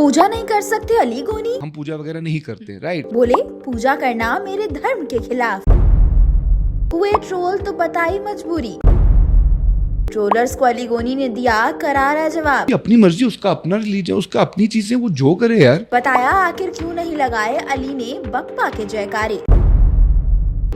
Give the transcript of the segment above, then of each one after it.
पूजा नहीं कर सकते अली गोनी? हम पूजा वगैरह नहीं करते, राइट? बोले पूजा करना मेरे धर्म के खिलाफ। हुए ट्रोल तो बताई मजबूरी। ट्रोलर्स को अली गोनी ने दिया करारा जवाब। अपनी मर्जी, उसका अपना रिलीजन, उसका अपनी चीजें, वो जो करे यार। बताया आखिर क्यों नहीं लगाए अली ने बप्पा के जयकारे।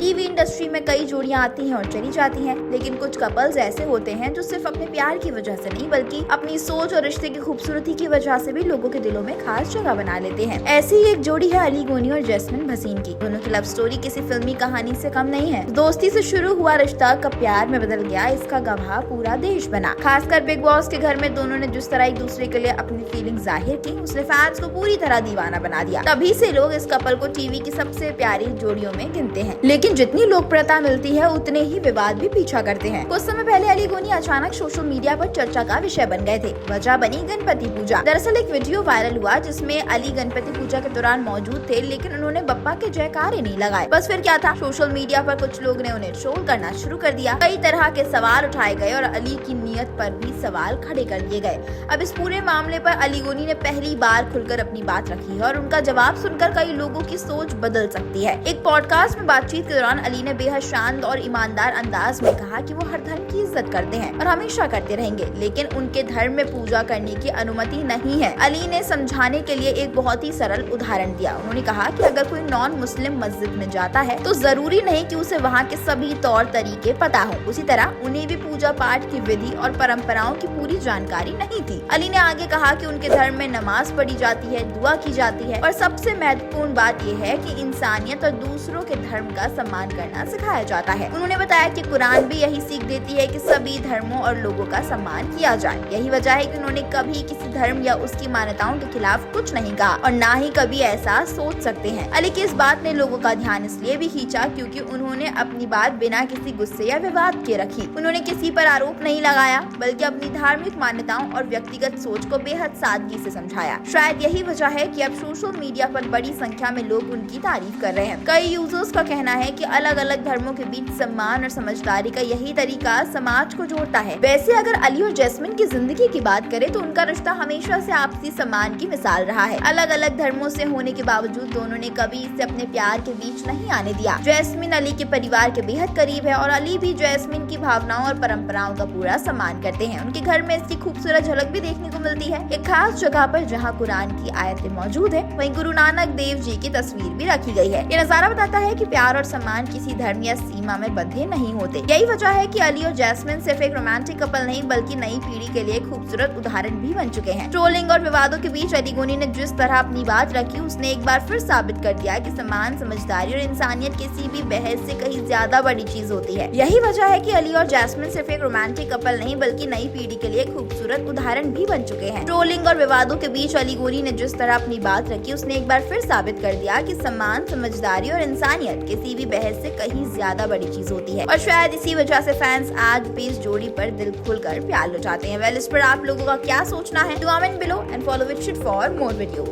टीवी इंडस्ट्री में कई जोड़ियां आती हैं और चली जाती हैं, लेकिन कुछ कपल्स ऐसे होते हैं जो सिर्फ अपने प्यार की वजह से नहीं बल्कि अपनी सोच और रिश्ते की खूबसूरती की वजह से भी लोगों के दिलों में खास जगह बना लेते हैं। ऐसी ही एक जोड़ी है अली गोनी और जैस्मिन भसीन की। दोनों की लव स्टोरी किसी फिल्मी कहानी से कम नहीं है। दोस्ती से शुरू हुआ रिश्ता कब प्यार में बदल गया, इसका गवाह पूरा देश बना। खासकर बिग बॉस के घर में दोनों ने जिस तरह एक दूसरे के लिए अपनी फीलिंग जाहिर की, उसने फैंस को पूरी तरह दीवाना बना दिया। तभी से लोग इस कपल को टीवी की सबसे प्यारी जोड़ियों में गिनते हैं। लेकिन जितनी लोकप्रियता मिलती है उतने ही विवाद भी पीछा करते हैं। कुछ समय पहले अली गोनी अचानक सोशल मीडिया पर चर्चा का विषय बन गए थे। वजह बनी गणपति पूजा। दरअसल एक वीडियो वायरल हुआ जिसमें अली गणपति पूजा के दौरान मौजूद थे, लेकिन उन्होंने बप्पा के जयकारे नहीं लगाए। बस फिर क्या था, सोशल मीडिया पर कुछ लोग ने उन्हें ट्रोल करना शुरू कर दिया। कई तरह के सवाल उठाए गए और अली की नीयत पर भी सवाल खड़े कर दिए गए। अब इस पूरे मामले पर अली गोनी ने पहली बार खुलकर अपनी बात रखी है और उनका जवाब सुनकर कई लोगों की सोच बदल सकती है। एक पॉडकास्ट में बातचीत के दौरान अली ने बेहद शांत और ईमानदार अंदाज में कहा कि वो हर धर्म की इज्जत करते हैं और हमेशा करते रहेंगे, लेकिन उनके धर्म में पूजा करने की अनुमति नहीं है। अली ने समझाने के लिए एक बहुत ही सरल उदाहरण दिया। उन्होंने कहा कि अगर कोई नॉन मुस्लिम मस्जिद में जाता है तो जरूरी नहीं कि उसे वहाँ के सभी तौर तरीके पता हो। उसी तरह उन्हें भी पूजा पाठ की विधि और परंपराओं की पूरी जानकारी नहीं थी। अली ने आगे कहा कि उनके धर्म में नमाज पढ़ी जाती है, दुआ की जाती है और सबसे महत्वपूर्ण बात यह है कि इंसानियत और दूसरों के धर्म का सम्मान करना सिखाया जाता है। उन्होंने बताया कि कुरान भी यही सीख देती है कि सभी धर्मों और लोगों का सम्मान किया जाए। यही वजह है कि उन्होंने कभी किसी धर्म या उसकी मान्यताओं के खिलाफ कुछ नहीं कहा और ना ही कभी ऐसा सोच सकते हैं। अली की इस बात ने लोगों का ध्यान इसलिए भी खींचा क्योंकि उन्होंने अपनी बात बिना किसी गुस्से या विवाद के रखी। उन्होंने किसी पर आरोप नहीं लगाया बल्कि अपनी धार्मिक मान्यताओं और व्यक्तिगत सोच को बेहद सादगी से समझाया। शायद यही वजह है कि अब सोशल मीडिया पर बड़ी संख्या में लोग उनकी तारीफ कर रहे हैं। कई यूजर्स का कहना है कि अलग अलग धर्मों के बीच सम्मान और समझदारी का यही तरीका समाज को जोड़ता है। वैसे अगर अली और जैस्मिन की जिंदगी की बात करें तो उनका रिश्ता हमेशा से आपसी सम्मान की मिसाल रहा है। अलग अलग धर्मों से होने के बावजूद दोनों ने कभी इसे अपने प्यार के बीच नहीं आने दिया। जैस्मिन अली के परिवार के बेहद करीब है और अली भी जैस्मिन की भावनाओं और परंपराओं का पूरा सम्मान करते हैं। उनके घर में इसकी खूबसूरत झलक भी देखने को मिलती है। एक खास जगह पर जहाँ कुरान की आयतें मौजूद है, वहीं गुरु नानक देव जी की तस्वीर भी रखी गई है। ये नजारा बताता है कि प्यार और सम्मान किसी धर्म या सीमा में बंधे नहीं होते। यही वजह है कि अली और जैस्मिन सिर्फ एक रोमांटिक कपल नहीं बल्कि नई पीढ़ी के लिए खूबसूरत उदाहरण भी बन चुके हैं। ट्रोलिंग और विवादों के बीच अली गोनी ने जिस तरह अपनी बात रखी, उसने एक बार फिर साबित कर दिया कि सम्मान, समझदारी और इंसानियत किसी भी बहस से कहीं ज्यादा बड़ी चीज होती है। यही वजह है कि अली और जैस्मिन सिर्फ एक रोमांटिक कपल नहीं बल्कि नई पीढ़ी के लिए खूबसूरत उदाहरण भी बन चुके हैं। ट्रोलिंग और विवादों के बीच अली गोनी ने जिस तरह अपनी बात रखी, उसने एक बार फिर साबित कर दिया कि सम्मान, समझदारी और इंसानियत किसी भी बहस से कहीं ज्यादा बड़ी चीज होती है। और शायद इसी वजह से फैंस आज भी इस जोड़ी पर दिल खोलकर प्यार लुटाते हैं। वेल, इस पर आप लोगों का क्या सोचना है? Comment below and follow with shit for more video.